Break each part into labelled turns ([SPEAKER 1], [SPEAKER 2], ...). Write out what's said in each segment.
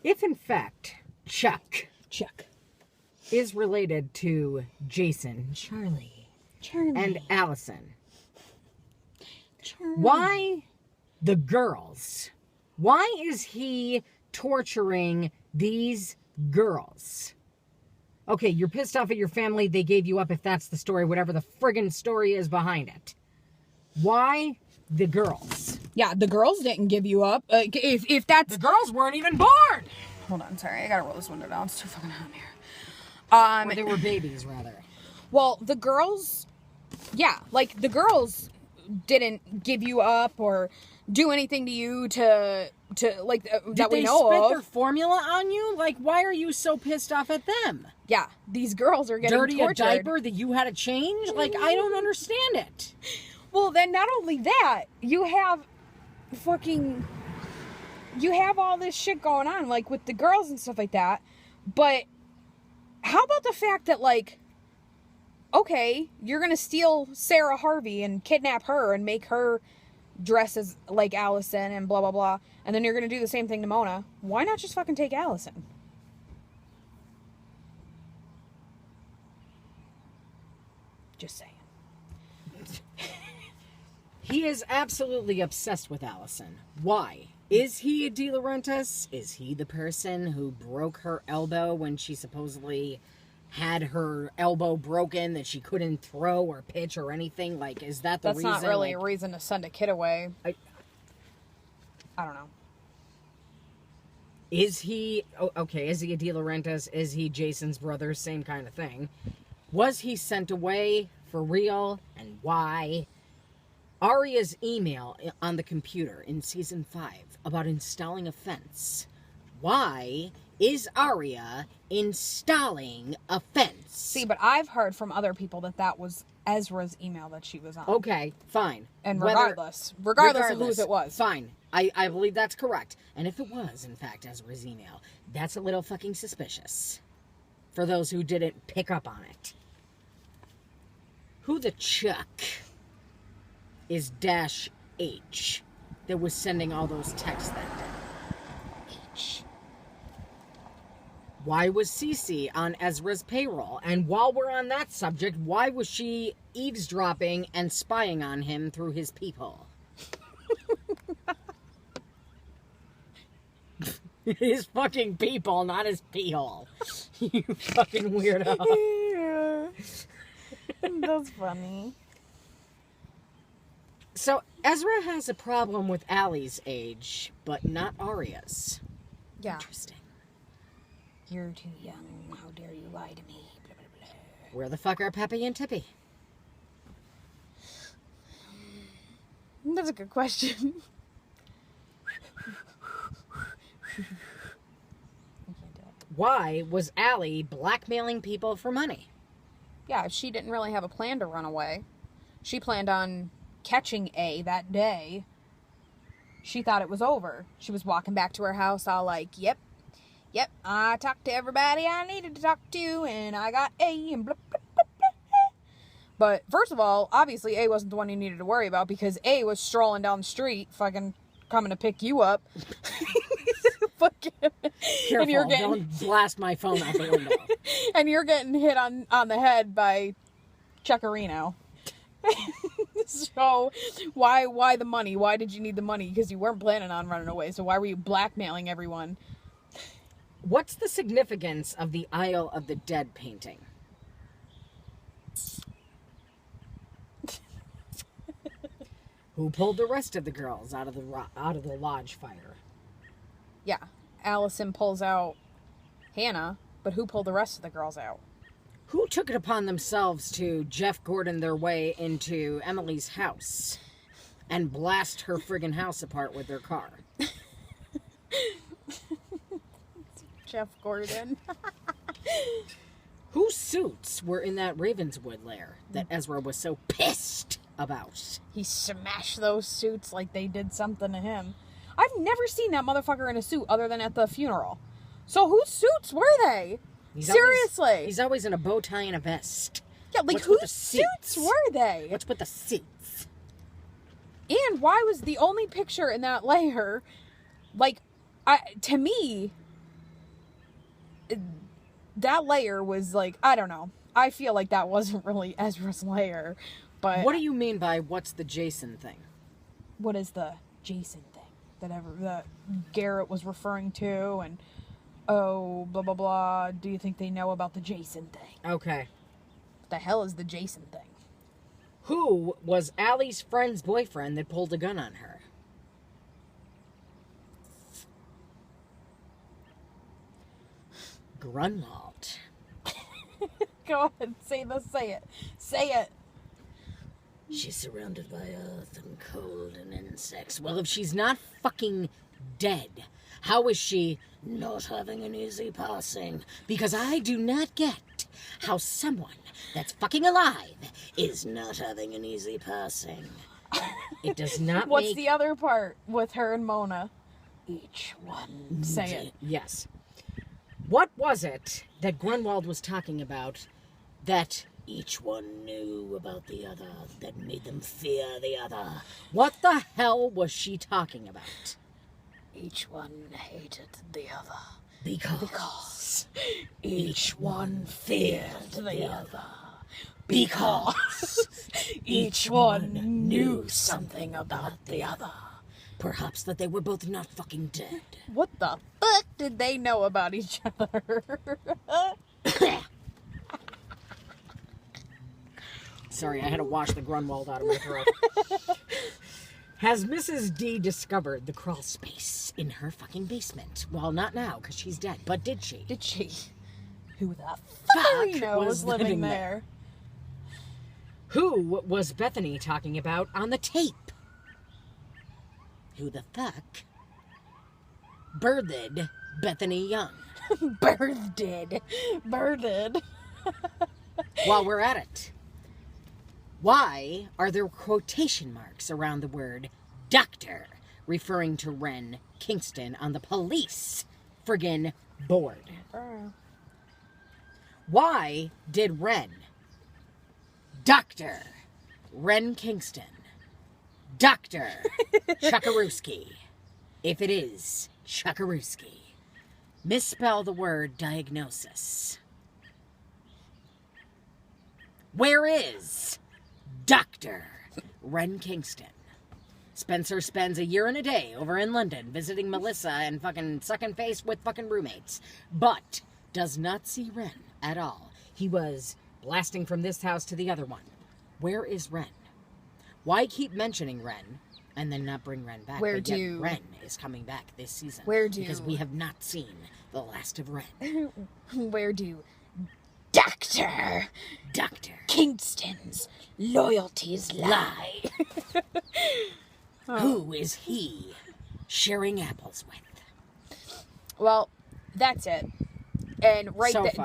[SPEAKER 1] If in fact Chuck is related to Jason, Charlie, and Allison, why the girls? Why is he torturing these girls? Okay, you're pissed off at your family. They gave you up, if that's the story, whatever the friggin' story is behind it. Why the girls?
[SPEAKER 2] Yeah, the girls didn't give you up. If that's...
[SPEAKER 1] The girls weren't even born!
[SPEAKER 2] Hold on, sorry. I gotta roll this window down. It's too fucking hot in here.
[SPEAKER 1] Or they were babies, rather.
[SPEAKER 2] Well, the girls... Yeah, like, the girls didn't give you up or do anything to you to like, that we know of.
[SPEAKER 1] Did they spit their formula on you? Like, why are you so pissed off at them?
[SPEAKER 2] Yeah, these girls are getting tortured.
[SPEAKER 1] Dirty a diaper that you had to change? Like, I don't understand it.
[SPEAKER 2] Well, then not only that, you have all this shit going on, like, with the girls and stuff like that, but how about the fact that, like, okay, you're gonna steal Sarah Harvey and kidnap her and make her dress as, like, Allison and blah, blah, blah, and then you're gonna do the same thing to Mona. Why not just fucking take Allison? Just saying.
[SPEAKER 1] He is absolutely obsessed with Allison. Why? Is he a De Laurentiis? Is he the person who broke her elbow when she supposedly had her elbow broken that she couldn't throw or pitch or anything? Like, is that the reason?
[SPEAKER 2] That's not really a reason to send a kid away. I don't know.
[SPEAKER 1] Is he... Okay, is he a De Laurentiis? Is he Jason's brother? Same kind of thing. Was he sent away for real? And why? Arya's email on the computer in Season 5 about installing a fence. Why is Arya installing a fence?
[SPEAKER 2] See, but I've heard from other people that was Ezra's email that she was on.
[SPEAKER 1] Okay, fine.
[SPEAKER 2] And regardless of whose it was.
[SPEAKER 1] Fine. I believe that's correct. And if it was, in fact, Ezra's email, that's a little fucking suspicious. For those who didn't pick up on it. Who the Chuck is -H that was sending all those texts that day? H. Why was Cece on Ezra's payroll? And while we're on that subject, why was she eavesdropping and spying on him through his peephole? His fucking peephole, not his peehole. You fucking weirdo.
[SPEAKER 2] Yeah. That's funny.
[SPEAKER 1] So, Ezra has a problem with Allie's age, but not Arya's.
[SPEAKER 2] Yeah.
[SPEAKER 1] Interesting.
[SPEAKER 2] You're too young. How dare you lie to me? Blah, blah, blah.
[SPEAKER 1] Where the fuck are Peppy and Tippy?
[SPEAKER 2] That's a good question.
[SPEAKER 1] Why was Allie blackmailing people for money?
[SPEAKER 2] Yeah, she didn't really have a plan to run away. She planned on catching A that day. She thought it was over. She was walking back to her house all like, yep, I talked to everybody I needed to talk to, and I got A, and blah, blah, blah, blah. But first of all, obviously A wasn't the one you needed to worry about, because A was strolling down the street, fucking coming to pick you up. Fucking,
[SPEAKER 1] Careful,
[SPEAKER 2] and you're getting,
[SPEAKER 1] don't blast my phone out the window.
[SPEAKER 2] And you're getting hit on the head by Chuckarino. So, why the money? Why did you need the money? Because you weren't planning on running away, so why were you blackmailing everyone?
[SPEAKER 1] What's the significance of the Isle of the Dead painting? Who pulled the rest of the girls out of the lodge fire?
[SPEAKER 2] Yeah, Allison pulls out Hannah, but who pulled the rest of the girls out?
[SPEAKER 1] Who took it upon themselves to Jeff Gordon their way into Emily's house and blast her friggin' house apart with their car?
[SPEAKER 2] Jeff Gordon.
[SPEAKER 1] Whose suits were in that Ravenswood lair that Ezra was so pissed about?
[SPEAKER 2] He smashed those suits like they did something to him. I've never seen that motherfucker in a suit other than at the funeral. So whose suits were they? Seriously.
[SPEAKER 1] He's always in a bow tie and a vest.
[SPEAKER 2] Yeah, like whose suits were they?
[SPEAKER 1] What's with the seats?
[SPEAKER 2] And why was the only picture in that layer, like, to me, that layer was like, I don't know. I feel like that wasn't really Ezra's layer, but...
[SPEAKER 1] What do you mean by what's the Jason thing?
[SPEAKER 2] What is the Jason thing that Garrett was referring to, and oh, blah, blah, blah, do you think they know about the Jason thing?
[SPEAKER 1] Okay.
[SPEAKER 2] What the hell is the Jason thing?
[SPEAKER 1] Who was Allie's friend's boyfriend that pulled a gun on her? Grunwald.
[SPEAKER 2] Go ahead, say it. Say it.
[SPEAKER 1] She's surrounded by earth and cold and insects. Well, if she's not fucking dead, how is she not having an easy passing? Because I do not get how someone that's fucking alive is not having an easy passing. It does not
[SPEAKER 2] What's the other part with her and Mona? Each one. Say it.
[SPEAKER 1] Yes. What was it that Grunwald was talking about that each one knew about the other, that made them fear the other? What the hell was she talking about?
[SPEAKER 2] Each one hated the other.
[SPEAKER 1] Because
[SPEAKER 2] each one feared the other.
[SPEAKER 1] Because
[SPEAKER 2] each one knew something about the other.
[SPEAKER 1] Perhaps that they were both not fucking dead.
[SPEAKER 2] What the fuck did they know about each other?
[SPEAKER 1] Sorry, I had to wash the Grunwald out of my throat. Has Mrs. D discovered the crawl space in her fucking basement? Well, not now, because she's dead. But did she?
[SPEAKER 2] Did she? Who the
[SPEAKER 1] Fuck
[SPEAKER 2] fuck was living there?
[SPEAKER 1] Who was Bethany talking about on the tape? Who the fuck birthed Bethany Young?
[SPEAKER 2] Birthed.
[SPEAKER 1] While we're at it, why are there quotation marks around the word doctor, referring to Ren Kingston on the police friggin' board? Why did Dr. Ren Kingston, Dr. Chuckarooski, if it is Chuckarooski, misspell the word diagnosis? Where is Dr. Ren Kingston? Spencer spends a year and a day over in London visiting Melissa and fucking sucking face with fucking roommates, but does not see Ren at all. He was blasting from this house to the other one. Where is Ren? Why keep mentioning Ren and then not bring Ren back?
[SPEAKER 2] Ren
[SPEAKER 1] is coming back this season.
[SPEAKER 2] Because
[SPEAKER 1] we have not seen the last of Ren.
[SPEAKER 2] Where do Dr. Kingston's loyalties lie?
[SPEAKER 1] Who is he sharing apples with?
[SPEAKER 2] Well, that's it. And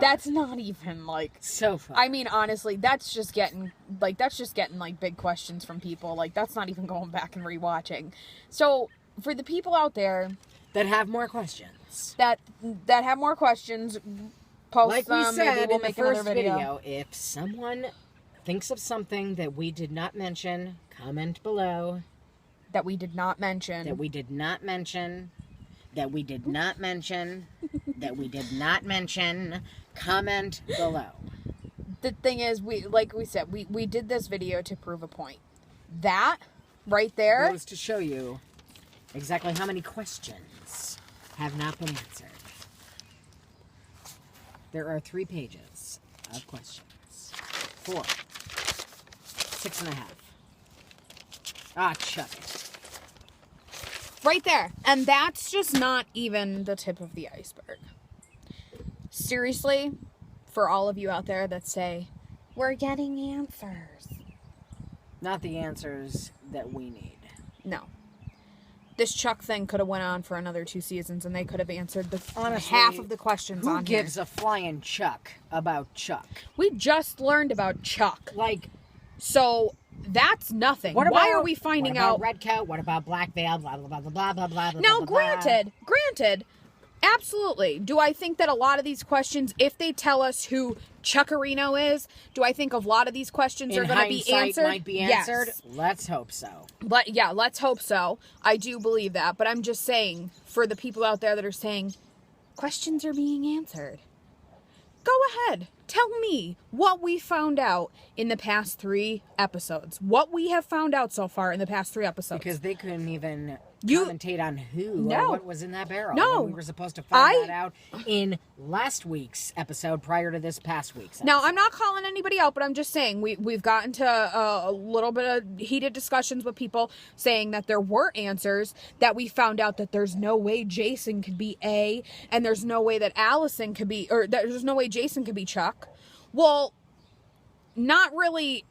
[SPEAKER 2] that's not even like
[SPEAKER 1] so far.
[SPEAKER 2] I mean, honestly, that's just getting like big questions from people. Like, that's not even going back and rewatching. So for the people out there
[SPEAKER 1] that have more questions,
[SPEAKER 2] that have more questions, post
[SPEAKER 1] like
[SPEAKER 2] them.
[SPEAKER 1] we said
[SPEAKER 2] maybe we'll
[SPEAKER 1] in
[SPEAKER 2] make
[SPEAKER 1] the first
[SPEAKER 2] another video.
[SPEAKER 1] if someone thinks of something that we did not mention, comment below.
[SPEAKER 2] That we did not mention.
[SPEAKER 1] That we did not mention. That we did not mention. That we did not mention. Comment below.
[SPEAKER 2] The thing is, we did this video to prove a point. That right there
[SPEAKER 1] goes to show you exactly how many questions have not been answered. There are 3 pages of questions. 4. 6.5. Ah, chuck it.
[SPEAKER 2] Right there. And that's just not even the tip of the iceberg. Seriously, for all of you out there that say, we're getting answers.
[SPEAKER 1] Not the answers that we need.
[SPEAKER 2] No. This Chuck thing could have went on for another 2 seasons, and they could have answered
[SPEAKER 1] Honestly,
[SPEAKER 2] half of the questions on here.
[SPEAKER 1] Who gives a flying Chuck about Chuck?
[SPEAKER 2] We just learned about Chuck.
[SPEAKER 1] Like,
[SPEAKER 2] so that's nothing. Why are we finding out?
[SPEAKER 1] Red Coat? What about Black Veil? Blah, blah, blah, blah, blah, blah, blah.
[SPEAKER 2] Now,
[SPEAKER 1] blah,
[SPEAKER 2] granted, absolutely. Do I think that a lot of these questions, if they tell us who Chuckarino is, do I think a lot of these questions are going to be answered?
[SPEAKER 1] Might be answered?
[SPEAKER 2] Yes.
[SPEAKER 1] Let's hope so.
[SPEAKER 2] But yeah, let's hope so. I do believe that. But I'm just saying, for the people out there that are saying, questions are being answered. Go ahead. Tell me what we found out in the past 3 episodes. What we have found out so far in the past 3 episodes.
[SPEAKER 1] Because they couldn't even commentate on who or what was in that barrel.
[SPEAKER 2] No.
[SPEAKER 1] We were supposed to find that out in last week's episode prior to this past week's episode.
[SPEAKER 2] Now, I'm not calling anybody out, but I'm just saying we've gotten to a little bit of heated discussions with people saying that there were answers, that we found out that there's no way Jason could be A, and there's no way that Allison could be, or that there's no way Jason could be Chuck. Well, not really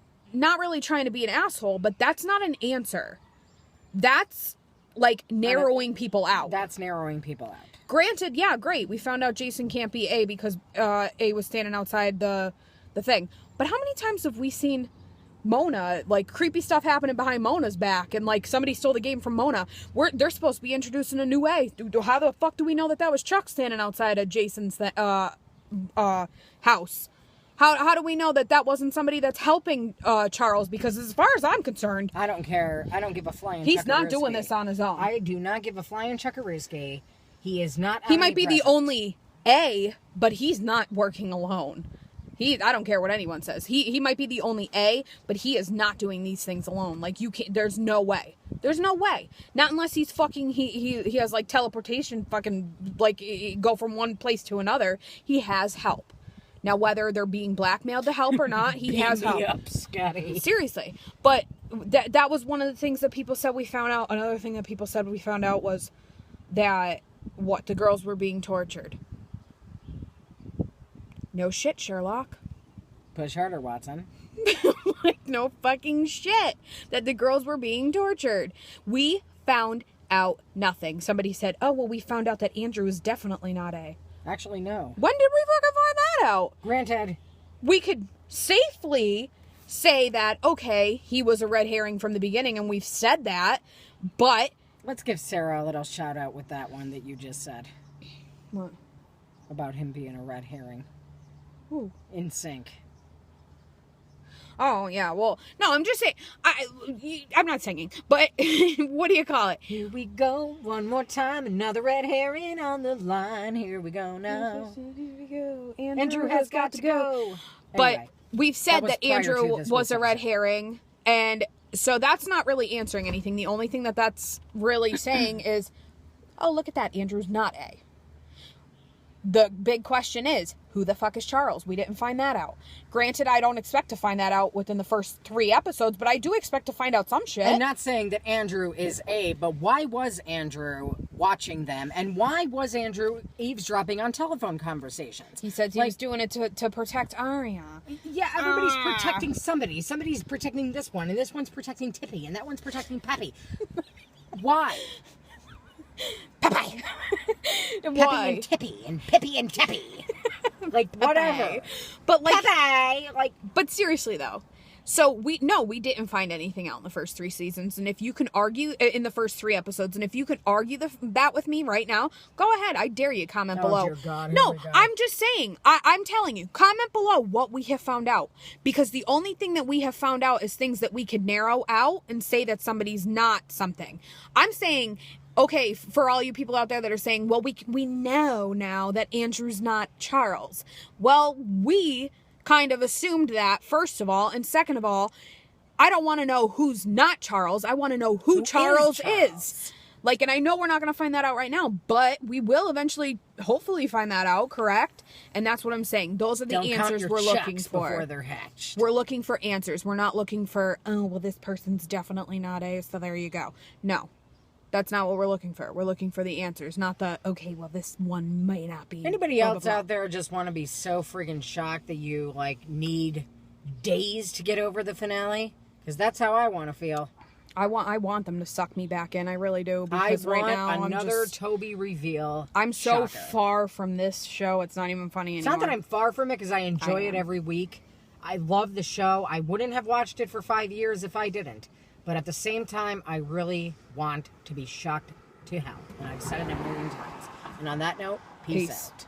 [SPEAKER 2] trying to be an asshole, but that's not an answer. That's like narrowing people out.
[SPEAKER 1] That's narrowing people out.
[SPEAKER 2] Granted, yeah, great. We found out Jason can't be A because A was standing outside the thing. But how many times have we seen Mona, like creepy stuff happening behind Mona's back, and like somebody stole the game from Mona? They're supposed to be introducing a new A. How the fuck do we know that was Chuck standing outside of Jason's house? How do we know that wasn't somebody that's helping Charles? Because as far as I'm concerned,
[SPEAKER 1] I don't care. I don't give a flying.
[SPEAKER 2] He's not doing this on his own.
[SPEAKER 1] I do not give a flying Chuckeriski. He is not.
[SPEAKER 2] He might be the only A, but he's not working alone. I don't care what anyone says. He might be the only A, but he is not doing these things alone. Like, you can't. There's no way. There's no way. Not unless he's fucking. He has like teleportation. Fucking like go from one place to another. He has help. Now, whether they're being blackmailed to help or not, he has help.
[SPEAKER 1] Up, Scotty.
[SPEAKER 2] Seriously. But that was one of the things that people said we found out. Another thing that people said we found out was that, the girls were being tortured. No shit, Sherlock.
[SPEAKER 1] Push harder, Watson.
[SPEAKER 2] Like, no fucking shit that the girls were being tortured. We found out nothing. Somebody said, oh, well, we found out that Andrew is definitely not A.
[SPEAKER 1] Actually, no.
[SPEAKER 2] When did we fucking find that out?
[SPEAKER 1] Granted.
[SPEAKER 2] We could safely say that, okay, he was a red herring from the beginning, and we've said that, but...
[SPEAKER 1] Let's give Sarah a little shout out with that one that you just said.
[SPEAKER 2] What?
[SPEAKER 1] About him being a red herring.
[SPEAKER 2] Ooh.
[SPEAKER 1] In sync.
[SPEAKER 2] Oh, yeah, well, no, I'm just saying, I'm not singing, but what do you call it?
[SPEAKER 1] Here we go, one more time, another red herring on the line, here we go now.
[SPEAKER 2] Here we go.
[SPEAKER 1] Andrew has got to go.
[SPEAKER 2] But
[SPEAKER 1] anyway,
[SPEAKER 2] we've said that Andrew was a red
[SPEAKER 1] episode.
[SPEAKER 2] herring, and so that's not really answering anything. The only thing that's really saying is, oh, look at that, Andrew's not A. The big question is, who the fuck is Charles? We didn't find that out. Granted, I don't expect to find that out within the first 3 episodes, but I do expect to find out some shit.
[SPEAKER 1] I'm not saying that Andrew is A, but why was Andrew watching them? And why was Andrew eavesdropping on telephone conversations?
[SPEAKER 2] He said he was doing it to protect Arya.
[SPEAKER 1] Yeah, everybody's protecting somebody. Somebody's protecting this one, and this one's protecting Tippy, and that one's protecting Peppy. Why?
[SPEAKER 2] Peppy!
[SPEAKER 1] Peppy and Tippy, and Pippy and Tippy. Like, whatever.
[SPEAKER 2] But like,
[SPEAKER 1] Peppy! Like,
[SPEAKER 2] but seriously though, so we didn't find anything out in the first 3 seasons, and if you can argue in the first 3 episodes, and if you can argue that with me right now, go ahead. I dare you. Comment below.
[SPEAKER 1] Dear God,
[SPEAKER 2] no, I'm just saying. I'm telling you. Comment below what we have found out, because the only thing that we have found out is things that we could narrow out and say that somebody's not something. I'm saying. Okay, for all you people out there that are saying, well, we know now that Andrew's not Charles. Well, we kind of assumed that, first of all. And second of all, I don't want to know who's not Charles. I want to know who Charles is. Like, and I know we're not going to find that out right now, but we will eventually, hopefully, find that out, correct? And that's what I'm saying. Those are the answers we're looking for.
[SPEAKER 1] Before they're hatched.
[SPEAKER 2] We're looking for answers. We're not looking for, oh, well, this person's definitely not A, so there you go. No. That's not what we're looking for. We're looking for the answers, not the, okay, well, this one may not be.
[SPEAKER 1] Anybody else out there just want to be so friggin' shocked that you, like, need days to get over the finale? Because that's how I want to feel.
[SPEAKER 2] I want them to suck me back in. I really do. Because
[SPEAKER 1] I
[SPEAKER 2] right
[SPEAKER 1] want
[SPEAKER 2] now,
[SPEAKER 1] another Toby reveal.
[SPEAKER 2] I'm so
[SPEAKER 1] shocker.
[SPEAKER 2] Far from this show, it's not even funny anymore.
[SPEAKER 1] It's not that I'm far from it, because I enjoy it every week. I love the show. I wouldn't have watched it for 5 years if I didn't. But at the same time, I really want to be shocked to hell. And I've said it a million times. And on that note, peace out.